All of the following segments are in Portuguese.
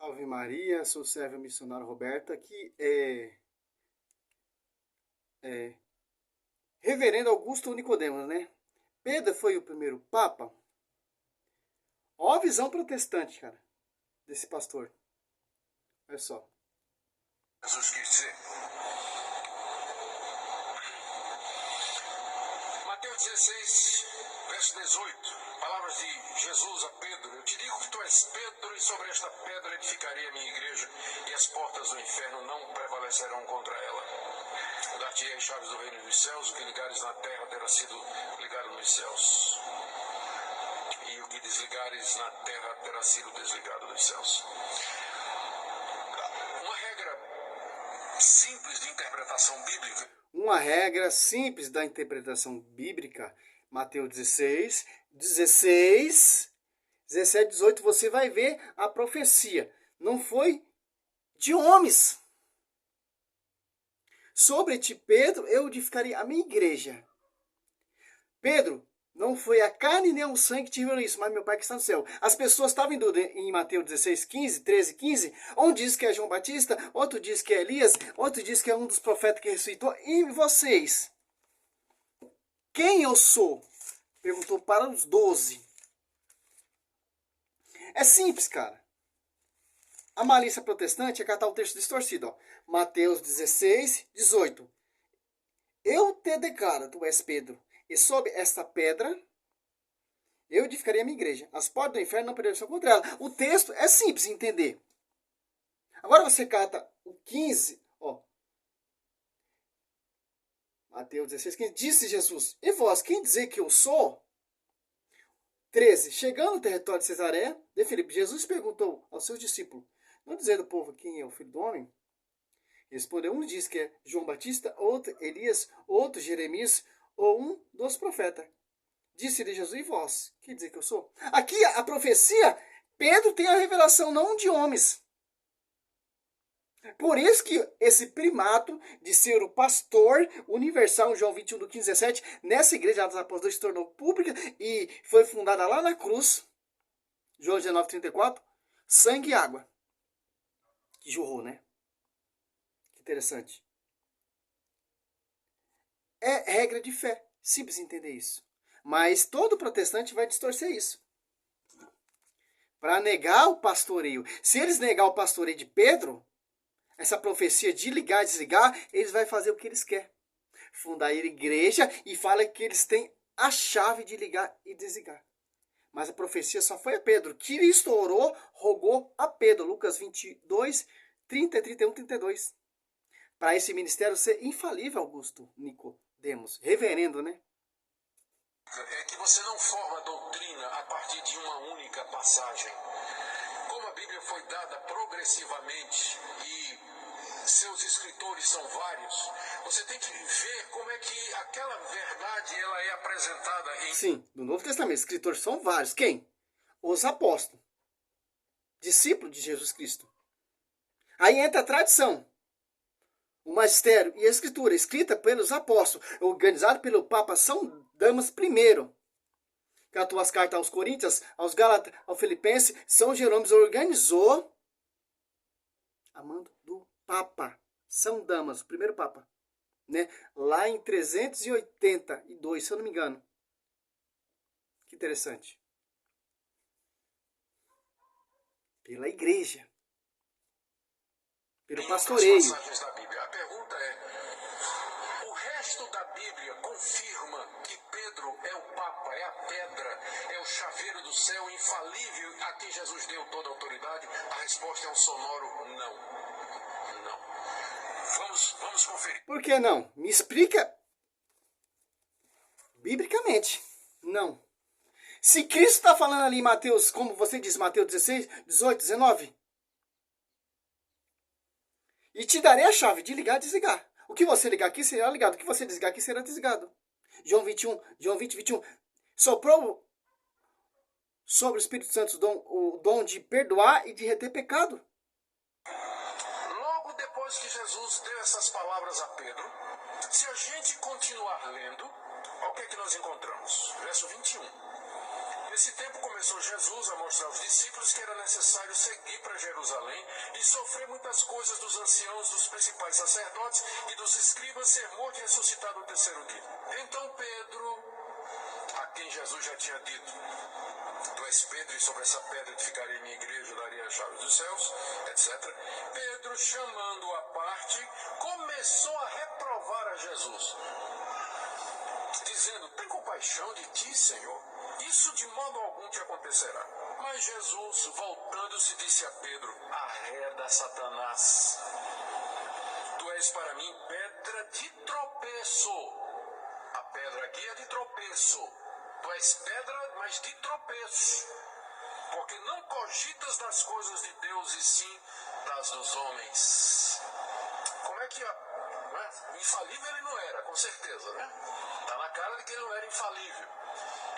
Ave Maria, sou servo missionário Roberto, aqui Reverendo Augusto Nicodemos, né? Pedro foi o primeiro papa. Ó a visão protestante, cara, desse pastor. Olha só. Jesus quis dizer. Mateus 16, verso 18. Palavras de Jesus a Pedro. Eu te digo que tu és Pedro, e sobre esta pedra edificarei a minha igreja, e as portas do inferno não prevalecerão contra ela. Dar-te-ei as chaves do reino dos céus. O que ligares na terra terá sido ligado nos céus, e o que desligares na terra terá sido desligado nos céus. Uma regra simples de interpretação bíblica. Uma regra simples da interpretação bíblica. Mateus 16, 17, 18, você vai ver a profecia. Não foi de homens. Sobre ti, Pedro, eu edificarei a minha igreja. Pedro, não foi a carne nem o sangue que te revelou isso, mas meu Pai que está no céu. As pessoas estavam em dúvida em Mateus 16, 15, 13, 15. Um diz que é João Batista, outro diz que é Elias, outro diz que é um dos profetas que ressuscitou. E vocês? Quem eu sou? Perguntou para os 12. É simples, cara. A malícia protestante é catar o texto distorcido. Ó. Mateus 16, 18. Eu te declaro, tu és Pedro, e sob esta pedra eu edificarei a minha igreja. As portas do inferno não prevalecerão contra ela. O texto é simples de entender. Agora você cata o 15, ó. Mateus 16, 15. Disse Jesus, e vós, quem dizer que eu sou? 13. Chegando ao território de Cesareia de Filipe, Jesus perguntou aos seus discípulos, não dizer do povo quem é o filho do homem? Respondeu, um diz que é João Batista, outro Elias, outro Jeremias, ou um dos profetas. Disse-lhe Jesus, e vós? Quer dizer que eu sou? Aqui a profecia, Pedro tem a revelação não de homens. Por isso que esse primato de ser o pastor universal, João 21, do 15, 17, nessa igreja dos apóstolos se tornou pública e foi fundada lá na cruz, João 19, 34, sangue e água. Que jorrou, né? Que interessante. É regra de fé. Simples entender isso. Mas todo protestante vai distorcer isso. Para negar o pastoreio. Se eles negar o pastoreio de Pedro, essa profecia de ligar e desligar, eles vão fazer o que eles querem. Fundar a igreja e fala que eles têm a chave de ligar e desligar. Mas a profecia só foi a Pedro. Cristo orou, rogou a Pedro. Lucas 22, 30, 31, 32. Para esse ministério ser infalível, Augusto Nicodemos. Reverendo, né? É que você não forma doutrina a partir de uma única passagem. Como a Bíblia foi dada progressivamente e seus escritores são vários, você tem que ver como é que aquela verdade ela é apresentada em... Sim, no Novo Testamento, escritores são vários. Quem? Os apóstolos. Discípulos de Jesus Cristo. Aí entra a tradição. O magistério e a escritura, escrita pelos apóstolos, organizado pelo Papa São Damas I. Catou as cartas aos Coríntios, aos Gálatas, aos Filipenses. São Jerônimo organizou a mando do Papa São Damas, o primeiro Papa. Né? Lá em 382, se eu não me engano. Que interessante. Pela igreja. Pelo pastoreio. Da Bíblia. A pergunta é, o resto da Bíblia confirma que Pedro é o Papa, é a pedra, é o chaveiro do céu infalível a quem Jesus deu toda a autoridade? A resposta é um sonoro não. Não. Vamos conferir. Por que não? Me explica biblicamente. Não. Se Cristo está falando ali em Mateus, como você diz, Mateus 16, 18, 19... E te darei a chave de ligar e desligar. O que você ligar aqui será ligado. O que você desligar aqui será desligado. João 21, João 20, 21. Soprou sobre o Espírito Santo o dom de perdoar e de reter pecado. Logo depois que Jesus deu essas palavras a Pedro, se a gente continuar lendo, o que é que nós encontramos? Verso 21. Nesse tempo começou Jesus a mostrar aos discípulos que era necessário seguir para Jerusalém e sofrer muitas coisas dos anciãos, dos principais sacerdotes e dos escribas, ser morto e ressuscitado no terceiro dia. Então Pedro, a quem Jesus já tinha dito: Tu és Pedro, e sobre essa pedra edificarei minha igreja, daria as chaves dos céus, etc. Pedro, chamando-o à parte, começou a reprovar a Jesus, dizendo: Tem compaixão de ti, Senhor. Isso de modo algum te acontecerá. Mas Jesus, voltando-se, disse a Pedro: Arreda, Satanás. Tu és para mim pedra de tropeço. A pedra aqui é de tropeço. Tu és pedra, mas de tropeço. Porque não cogitas das coisas de Deus, e sim das dos homens. Como é que infalível ele não era, com certeza, né? Está na cara de que ele não era infalível.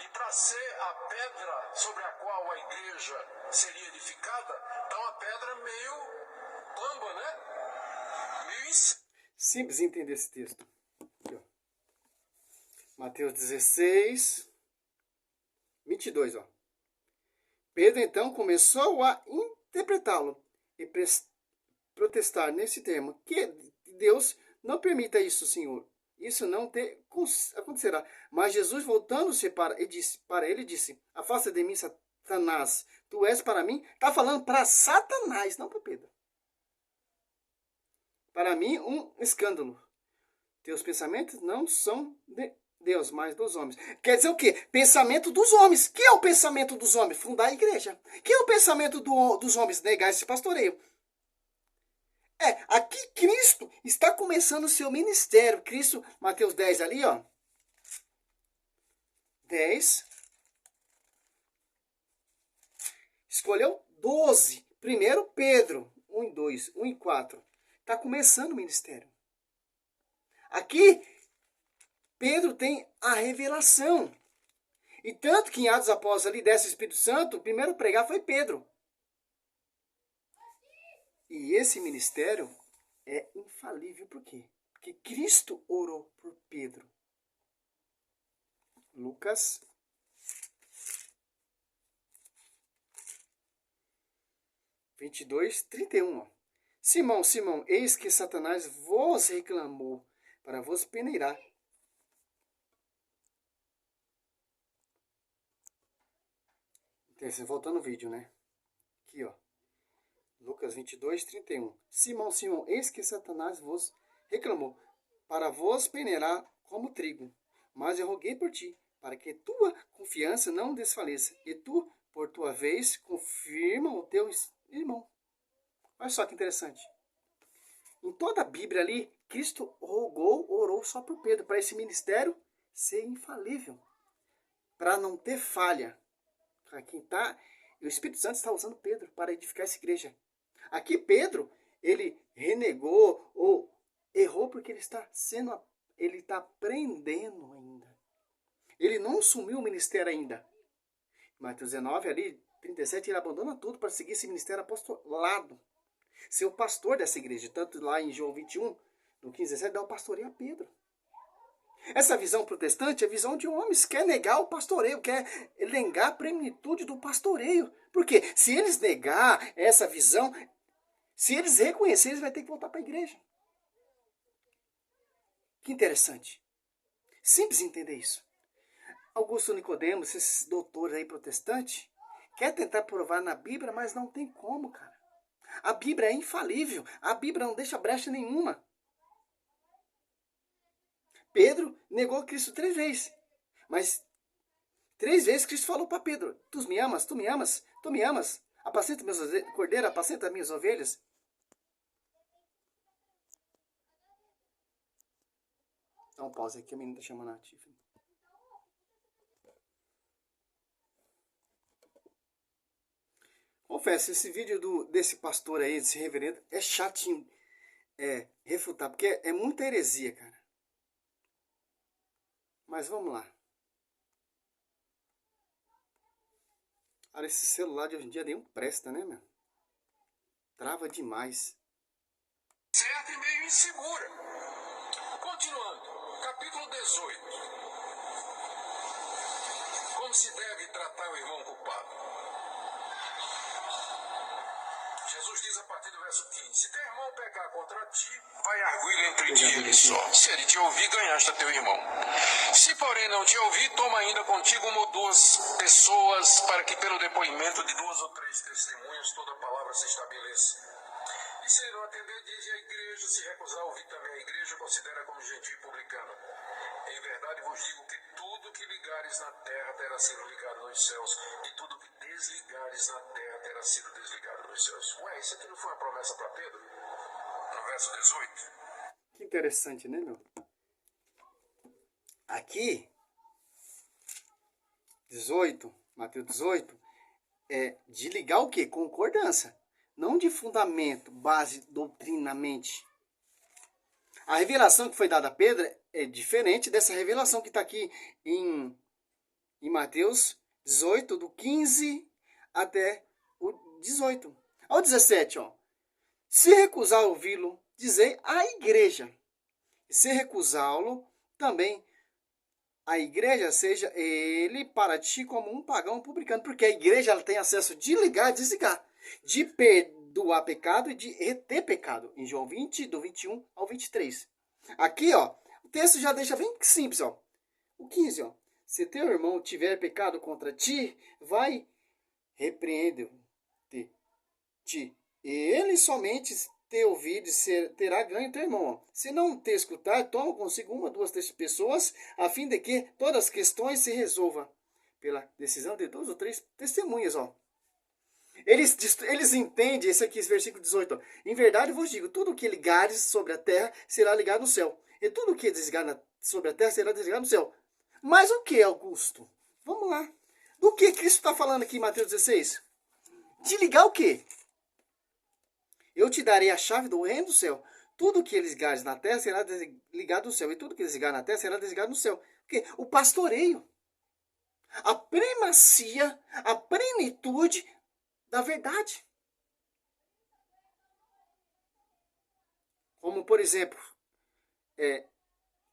E para ser a pedra sobre a qual a igreja seria edificada, está uma pedra meio bamba, né? Meio Simples entender esse texto. Aqui, ó. Mateus 16, 22, ó. Pedro então começou a interpretá-lo e protestar nesse termo: que Deus não permita isso, Senhor. Isso não acontecerá. Mas Jesus, voltando-se para ele, disse: Afasta de mim, Satanás. Tu és para mim. Está falando para Satanás, não para Pedro. Para mim, um escândalo. Teus pensamentos não são de Deus, mas dos homens. Quer dizer o quê? Pensamento dos homens. Que é o pensamento dos homens? Fundar a igreja. Que é o pensamento dos homens? Negar esse pastoreio. Aqui Cristo está começando o seu ministério. Cristo, Mateus 10 ali, ó. 10. Escolheu 12. Primeiro Pedro, 1 e 2, 1 e 4. Está começando o ministério. Aqui, Pedro tem a revelação. E tanto que em Atos Apóstolos ali desce o Espírito Santo, o primeiro a pregar foi Pedro. E esse ministério é infalível. Por quê? Porque Cristo orou por Pedro. Lucas 22, 31. Ó. Simão, Simão, eis que Satanás vos reclamou para vos peneirar. Voltando no vídeo, né? Aqui, ó. Lucas 22, 31. Simão, Simão, eis que Satanás vos reclamou para vos peneirar como trigo. Mas eu roguei por ti, para que tua confiança não desfaleça. E tu, por tua vez, confirma o teu irmão. Olha só que interessante. Em toda a Bíblia ali, Cristo orou só por Pedro, para esse ministério ser infalível. Para não ter falha. Aqui tá, e o Espírito Santo está usando Pedro para edificar essa igreja. Aqui Pedro, ele renegou ou errou porque ele está aprendendo ainda. Ele não assumiu o ministério ainda. Mateus 19 ali, 37, ele abandona tudo para seguir esse ministério apostolado. Ser o pastor dessa igreja. Tanto lá em João 21, no 15, 17, dá o pastoreio a Pedro. Essa visão protestante é a visão de homens, quer negar o pastoreio, quer negar a plenitude do pastoreio. Porque se eles negar essa visão, se eles reconhecerem, eles vão ter que voltar para a igreja. Que interessante. Simples entender isso. Augusto Nicodemos, esses doutores aí protestantes, quer tentar provar na Bíblia, mas não tem como, cara. A Bíblia é infalível. A Bíblia não deixa brecha nenhuma. Pedro negou Cristo 3 vezes. Mas 3 vezes Cristo falou para Pedro: Tu me amas, tu me amas, tu me amas. Apacenta meus cordeiros, apacenta minhas ovelhas. Dá um pause aqui, a menina está chamando a Tiffany. Confesso, esse vídeo desse pastor aí, desse reverendo, é chatinho refutar, porque é muita heresia, cara. Mas vamos lá. Olha, esse celular de hoje em dia nenhum presta, né, meu? Trava demais. Certa e meio insegura. Continuando, capítulo 18. como se deve tratar o irmão culpado. Jesus diz a partir do verso 15: se teu irmão pecar contra ti, vai arguir entre ti e ele só. Se ele te ouvir, ganhaste a teu irmão. Se porém não te ouvir, toma ainda contigo uma ou duas pessoas, para que pelo depoimento de 2 ou 3 testemunhas toda palavra se estabeleça. E se ele não atender, diz a igreja. Se recusar ouvir também a igreja, considera como gentil e publicano. Em verdade vos digo que tudo que ligares na terra terá sido ligado nos céus, e tudo que desligares na terra terá sido desligado nos céus. Ué, isso aqui não foi uma promessa para Pedro? No verso 18. Que interessante, né, meu? Aqui, 18, Mateus 18, é de ligar o quê? Concordância. Não de fundamento, base, doutrinamente. A revelação que foi dada a Pedro é diferente dessa revelação que está aqui em Mateus 18, do 15 até o 18. Ao 17, ó. Se recusar ouvi-lo, dizei à igreja. Se recusá-lo, também a igreja seja ele para ti como um pagão publicano. Porque a igreja ela tem acesso de ligar e desligar. De perdoar pecado e de reter pecado. Em João 20, do 21 ao 23. Aqui, ó, o texto já deixa bem simples, ó. O 15, ó. Se teu irmão tiver pecado contra ti, vai, repreende-te. E ele somente te ouvir terá ganho teu irmão. Ó. Se não te escutar, toma consigo 1 ou 2 pessoas, a fim de que todas as questões se resolvam pela decisão de 2 ou 3 testemunhas, ó. Eles entendem, esse versículo 18. Ó. Em verdade vos digo, tudo que ligares sobre a terra será ligado no céu. E tudo que desligar sobre a terra será desligado no céu. Mas o que, Augusto? Vamos lá. Do que Cristo está falando aqui em Mateus 16? De ligar o quê? Eu te darei a chave do reino do céu. Tudo que ligares na terra será ligado no céu. E tudo que desligar na terra será desligado no céu. Porque o pastoreio. A primacia, a plenitude da verdade. Como, por exemplo,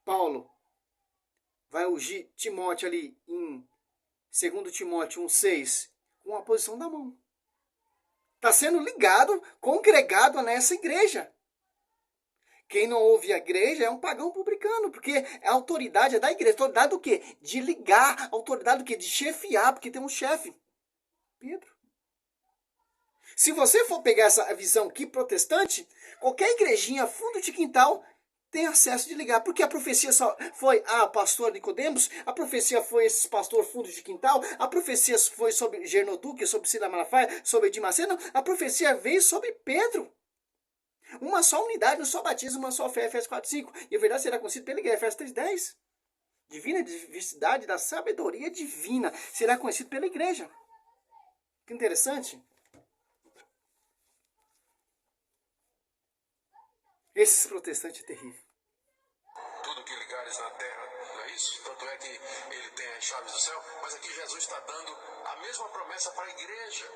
Paulo vai ungir Timóteo ali em 2 Timóteo 1,6 com a posição da mão. Está sendo ligado, congregado nessa igreja. Quem não ouve a igreja é um pagão publicano, porque a autoridade é da igreja. A autoridade do quê? De ligar. A autoridade do quê? De chefiar, porque tem um chefe. Pedro. Se você for pegar essa visão aqui protestante, qualquer igrejinha, fundo de quintal, tem acesso de ligar. Porque a profecia só foi pastor Nicodemos, a profecia foi esse pastor fundo de quintal, a profecia foi sobre Gernoduque, sobre Sila Malafaia, sobre Edimaceno, a profecia veio sobre Pedro. Uma só unidade, um só batismo, uma só fé, Efésios 4:5. E a verdade será conhecida pela igreja, Efésios 3:10. Divina diversidade da sabedoria divina será conhecido pela igreja. Que interessante. Esses protestantes é terrível. Tudo que ligares na terra, não é isso? Tanto é que ele tem as chaves do céu, mas aqui Jesus está dando a mesma promessa para a igreja.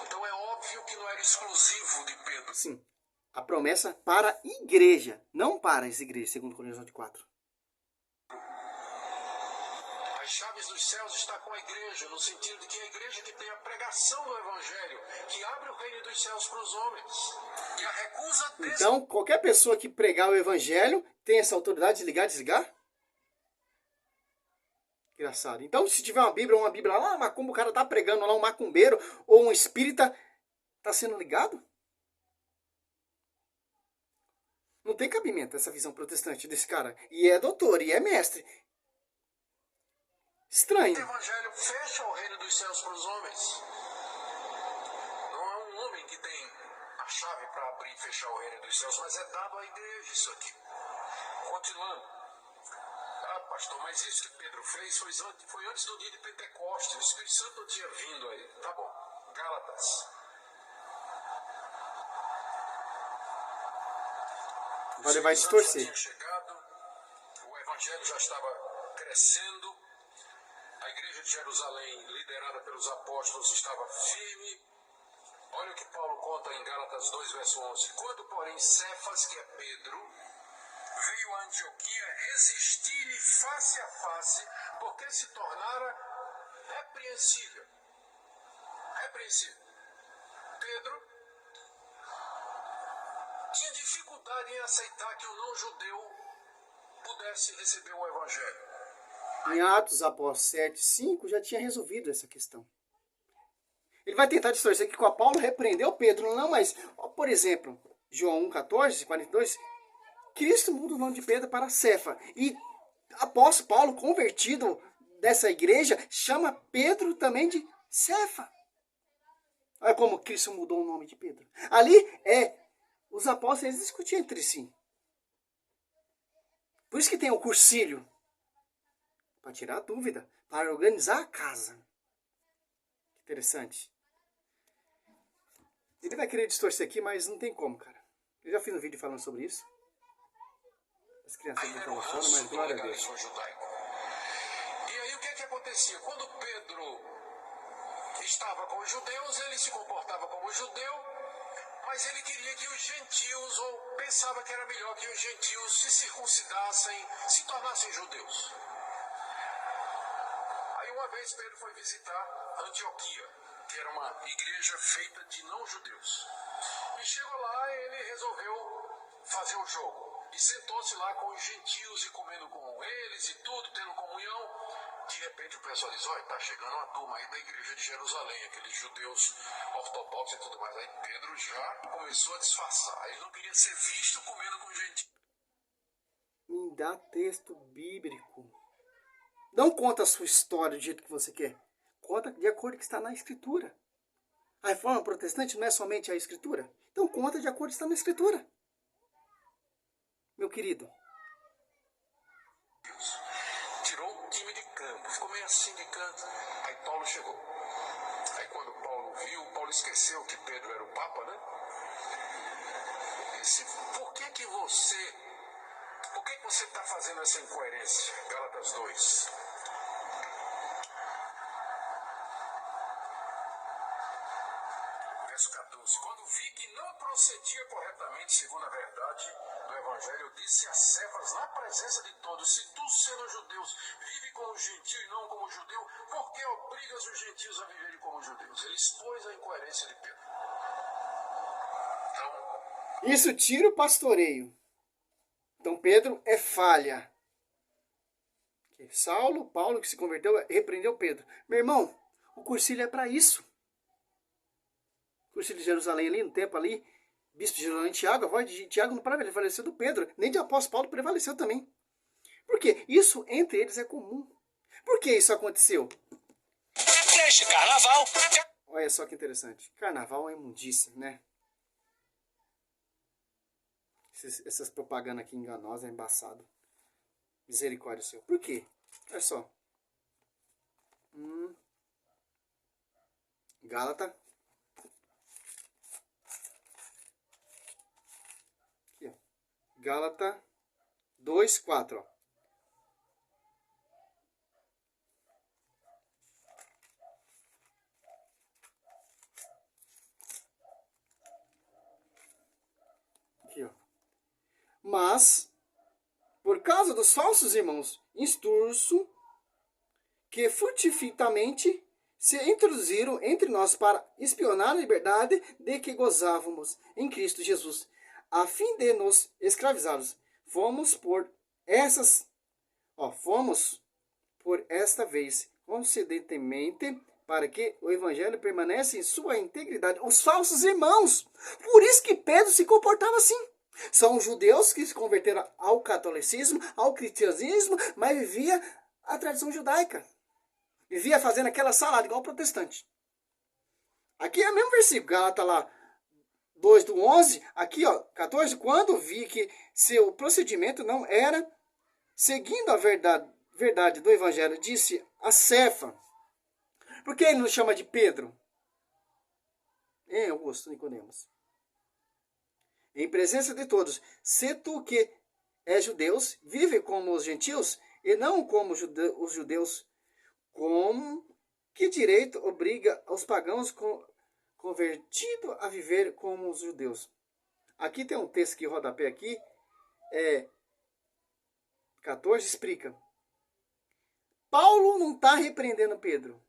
Então é óbvio que não era exclusivo de Pedro. Sim, a promessa para a igreja, não para as igrejas, segundo Coríntios 4. As chaves dos céus estão com a igreja, no sentido de que é a igreja que tem a pregação do evangelho, que abre o reino dos céus para os homens. E a recusa desse... Então, qualquer pessoa que pregar o evangelho tem essa autoridade de ligar e desligar? Engraçado. Então, se tiver uma Bíblia lá, macumba, o cara tá pregando lá, um macumbeiro ou um espírita, tá sendo ligado? Não tem cabimento essa visão protestante desse cara. E é doutor, e é mestre. Estranho. O evangelho fecha o reino dos céus para os homens. Não há um homem que tem a chave para abrir e fechar o reino dos céus, mas é dado à igreja isso aqui. Continuando. Pastor, mas isso que Pedro fez foi antes do dia de Pentecostes. O Espírito Santo não tinha vindo aí. Tá bom. Gálatas. Agora ele vai distorcer. Já tinha chegado, o evangelho já estava crescendo, a igreja de Jerusalém, liderada pelos apóstolos, estava firme. Olha o que Paulo conta em Gálatas 2, verso 11. Quando, porém, Cefas, que é Pedro, veio a Antioquia, resistir-lhe face a face, porque se tornara repreensível. Repreensível. Pedro tinha dificuldade em aceitar que o não-judeu pudesse receber o evangelho. Em Atos após 7:5 já tinha resolvido essa questão. Ele vai tentar distorcer que com a Paulo repreendeu Pedro. Não, mas, por exemplo, João 1:14-42, Cristo muda o nome de Pedro para Cefa. E após Paulo, convertido dessa igreja, chama Pedro também de Cefa. Olha como Cristo mudou o nome de Pedro. Ali, os apóstolos eles discutiam entre si. Por isso que tem o cursilho. Para tirar a dúvida. Para organizar a casa. Interessante. Ele vai querer distorcer aqui, mas não tem como, cara. Eu já fiz um vídeo falando sobre isso. As crianças não estão fora, mas glória a Deus. E aí o que acontecia? Quando Pedro estava com os judeus, ele se comportava como judeu, mas ele queria que os gentios, ou pensava que era melhor que os gentios se circuncidassem, se tornassem judeus. Aí uma vez Pedro foi visitar Antioquia, que era uma igreja feita de não-judeus. E chegou lá e ele resolveu fazer o jogo. E sentou-se lá com os gentios e comendo com eles e tudo, tendo comunhão. De repente o pessoal diz, olha, está chegando uma turma aí da igreja de Jerusalém, aqueles judeus ortodoxos e tudo mais. Aí Pedro já começou a disfarçar. Ele não queria ser visto comendo com gentios. Me dá texto bíblico. Não conta a sua história do jeito que você quer. Conta de acordo com o que está na Escritura. A reforma protestante não é somente a Escritura. Então conta de acordo com o que está na Escritura. Meu querido. Tirou o time de campo, ficou meio assim de canto. Aí Paulo chegou. Aí quando Paulo viu, Paulo esqueceu que Pedro era o Papa, né? Ele disse, por que você está fazendo essa incoerência? Gálatas 2. Verso 14. Quando vi que não procedia corretamente segundo a verdade do Evangelho, eu disse a Cefas na presença de todos, se tu, sendo judeus, vive como gentio e não como judeu, por que obrigas os gentios a viverem como judeus? Ele expôs a incoerência de Pedro. Então, isso tira o pastoreio. Então Pedro é falha. Paulo que se converteu, repreendeu Pedro. Meu irmão, o cursilho é para isso. O cursilho de Jerusalém ali, no tempo ali, bispo de Jerusalém, Tiago, a voz de Tiago não prevaleceu do Pedro, nem de apóstolo Paulo prevaleceu também. Por quê? Isso entre eles é comum. Por que isso aconteceu? Neste carnaval. Olha só que interessante. Carnaval é imundícia, né? Essas propagandas aqui enganosas é embaçado. Misericórdia seu. Por quê? Olha só. Gálata. Aqui, ó. Gálata 2:4, ó. Aqui, ó. Mas, por causa dos falsos irmãos instruço, que frutificamente se introduziram entre nós para espionar a liberdade de que gozávamos em Cristo Jesus, a fim de nos escravizá-los. Fomos por esta vez coincidentemente para que o evangelho permanece em sua integridade. Os falsos irmãos. Por isso que Pedro se comportava assim. São os judeus que se converteram ao catolicismo, ao cristianismo, mas vivia a tradição judaica. Vivia fazendo aquela salada igual o protestante. Aqui é o mesmo versículo, Gálatas lá 2:11, aqui ó, 14, quando vi que seu procedimento não era seguindo a verdade do evangelho, disse a Cefa. Por que ele nos chama de Pedro? Augusto Nicodemos. Em presença de todos, se tu que és judeus, vive como os gentios, e não como os judeus, como que direito obriga os pagãos convertidos a viver como os judeus? Aqui tem um texto que rodapé aqui, 14 explica. Paulo não está repreendendo Pedro.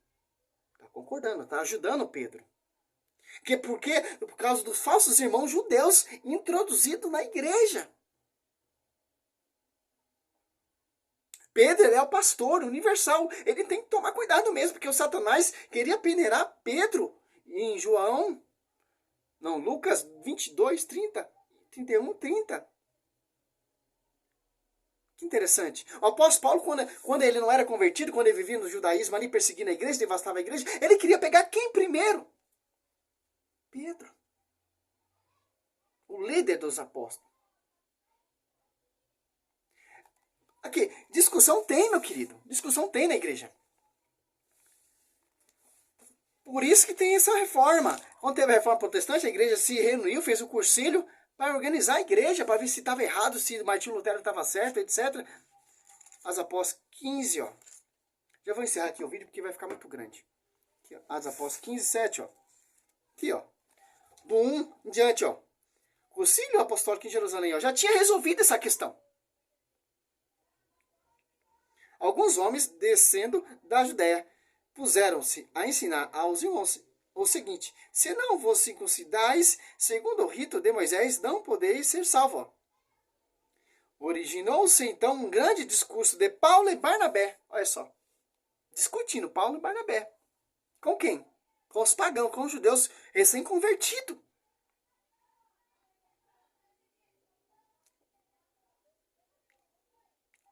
concordando, está ajudando Pedro. Porque por causa dos falsos irmãos judeus introduzidos na igreja. Pedro, ele é o pastor universal. Ele tem que tomar cuidado mesmo, porque o Satanás queria peneirar Pedro em Lucas 22, 30, 31, 30. Que interessante. O apóstolo Paulo, quando ele não era convertido, quando ele vivia no judaísmo ali, perseguindo a igreja, devastava a igreja, ele queria pegar quem primeiro? Pedro. O líder dos apóstolos. Aqui, discussão tem, meu querido. Discussão tem na igreja. Por isso que tem essa reforma. Quando teve a reforma protestante, a igreja se reuniu, fez o cursilho para organizar a igreja, para ver se estava errado, se Martinho Lutero estava certo, etc. As Apóstolos 15, ó. Já vou encerrar aqui o vídeo porque vai ficar muito grande. Aqui, ó. As Apóstolos 15, 7, ó. Aqui, ó. Do 1 em diante, ó. Concílio Apostólico em Jerusalém, ó. Já tinha resolvido essa questão. Alguns homens, descendo da Judéia, puseram-se a ensinar aos irmãos o seguinte: se não vos circuncidais, segundo o rito de Moisés, não podeis ser salvos. Originou-se então um grande discurso de Paulo e Barnabé. Olha só. Discutindo Paulo e Barnabé. Com quem? Com os pagãos, com os judeus recém-convertidos.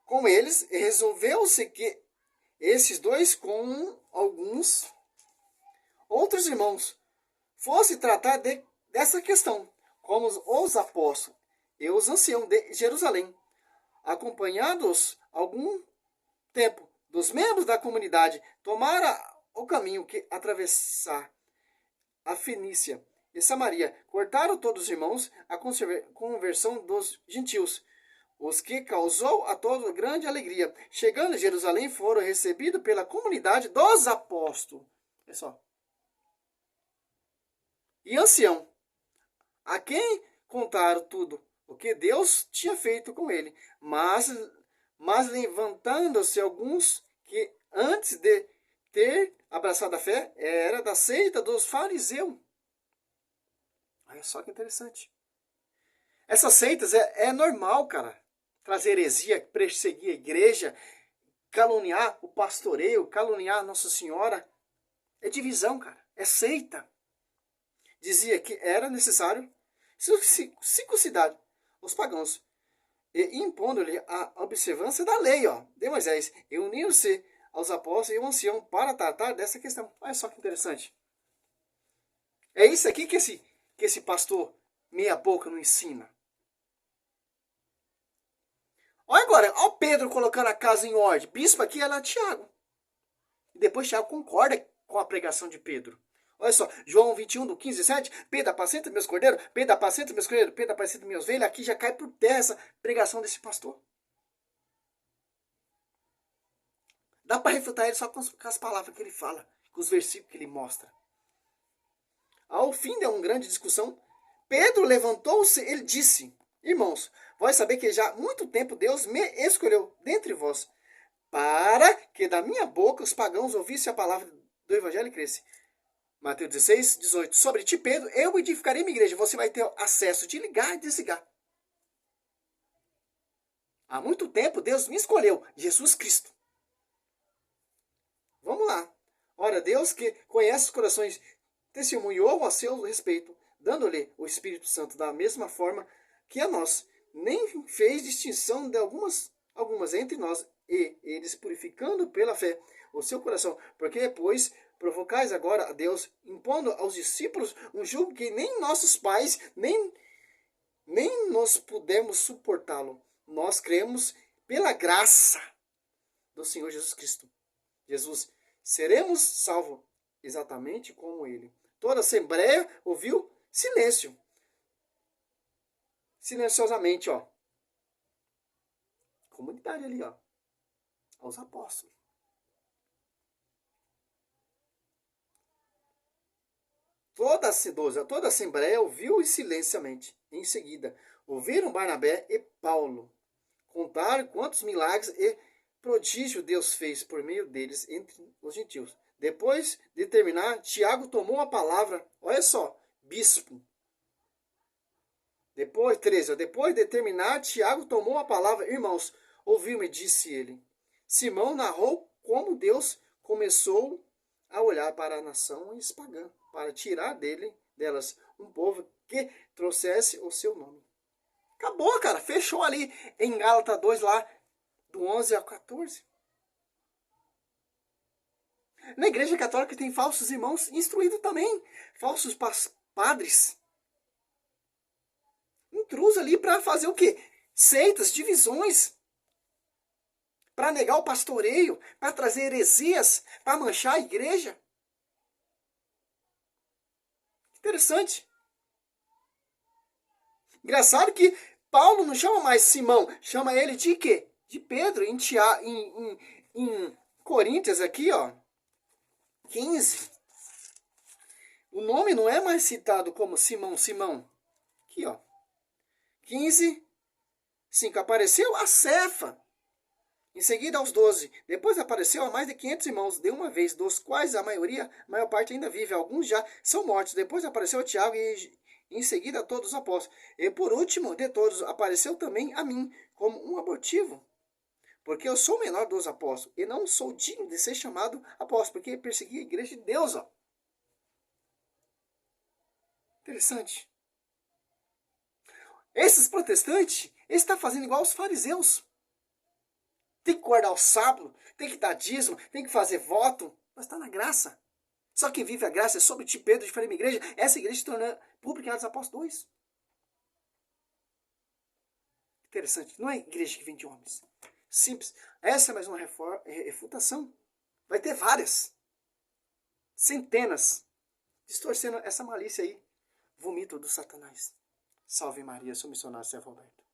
Com eles, resolveu-se que esses dois, com alguns outros irmãos, fosse tratar dessa questão, como os apóstolos e os anciãos de Jerusalém, acompanhados algum tempo dos membros da comunidade, tomaram o caminho que atravessar a Fenícia e Samaria, cortaram todos os irmãos a conversão dos gentios, os que causou a todos grande alegria. Chegando a Jerusalém, foram recebidos pela comunidade dos apóstolos. Olha só. E ancião, a quem contaram tudo o que Deus tinha feito com ele. Mas levantando-se alguns que antes de ter abraçado a fé, era da seita dos fariseus. Olha só que interessante. Essas seitas é normal, cara. Trazer heresia, perseguir a igreja, caluniar o pastoreio, caluniar Nossa Senhora. É divisão, cara. É seita. Dizia que era necessário circuncidar os pagãos, e impondo-lhe a observância da lei, ó, de Moisés, e uniram-se aos apóstolos e ao ancião para tratar dessa questão. Olha só que interessante. É isso aqui que esse pastor meia boca não ensina. Olha agora, olha o Pedro colocando a casa em ordem. Bispo aqui é lá Tiago. E depois Tiago concorda com a pregação de Pedro. Olha só, João 21, do 15 e 7. Pedro, apacenta meus cordeiros. Pedro, apacenta meus cordeiros. Pedro, apacenta minhas ovelhas. Aqui já cai por terra essa pregação desse pastor. Dá para refutar ele só com as palavras que ele fala, com os versículos que ele mostra. Ao fim de uma grande discussão, Pedro levantou-se e ele disse: irmãos, vós saber que já há muito tempo Deus me escolheu dentre vós, para que da minha boca os pagãos ouvissem a palavra do evangelho e crescem. Mateus 16, 18. Sobre ti, Pedro, eu edificarei minha igreja. Você vai ter acesso de ligar e desligar. Há muito tempo Deus me escolheu, Jesus Cristo. Vamos lá. Ora, Deus que conhece os corações, testemunhou a seu respeito, dando-lhe o Espírito Santo da mesma forma que a nós. Nem fez distinção de algumas entre nós, e eles purificando pela fé o seu coração. Porque, pois, provocais agora a Deus, impondo aos discípulos um jugo que nem nossos pais, nem nós pudemos suportá-lo. Nós cremos pela graça do Senhor Jesus Cristo. Jesus, seremos salvos exatamente como ele. Toda a assembleia ouviu silêncio. Silenciosamente, ó. Comunidade ali, ó. Aos apóstolos. Toda a assembleia ouviu silenciosamente. Em seguida, ouviram Barnabé e Paulo contar quantos milagres e prodígios Deus fez por meio deles entre os gentios. Depois de terminar, Tiago tomou a palavra. Olha só, bispo. Depois de terminar, Tiago tomou a palavra. Irmãos, ouviu-me, disse ele. Simão narrou como Deus começou a olhar para a nação pagã, para tirar delas um povo que trouxesse o seu nome. Acabou, cara. Fechou ali em Gálatas 2, lá, do 11 ao 14. Na igreja católica tem falsos irmãos instruídos também. Falsos padres. Intrusos ali para fazer o quê? Seitas, divisões. Para negar o pastoreio. Para trazer heresias. Para manchar a igreja. Interessante. Engraçado que Paulo não chama mais Simão. Chama ele de quê? De Pedro. Em Coríntios aqui, ó. 15. O nome não é mais citado como Simão. Aqui, ó. 15, 5. Apareceu a Cefa. Em seguida aos 12. Depois apareceu a mais de 500 irmãos de uma vez, dos quais a maior parte ainda vive. Alguns já são mortos. Depois apareceu Tiago e em seguida a todos os apóstolos. E por último de todos apareceu também a mim, como um abortivo. Porque eu sou o menor dos apóstolos e não sou digno de ser chamado apóstolo, porque persegui a igreja de Deus. Ó. Interessante. Esses protestantes, eles estão fazendo igual os fariseus. Tem que guardar o sábado, tem que dar dízimo, tem que fazer voto, mas está na graça. Só quem vive a graça é sobre ti, Pedro, de Falei igreja. Essa igreja se tornou pública em Atos Apóstolos 2. Interessante. Não é igreja que vem de homens. Simples. Essa é mais uma refutação. Vai ter várias. Centenas. Distorcendo essa malícia aí. Vomito do Satanás. Salve Maria, sou missionário Servo Alberto.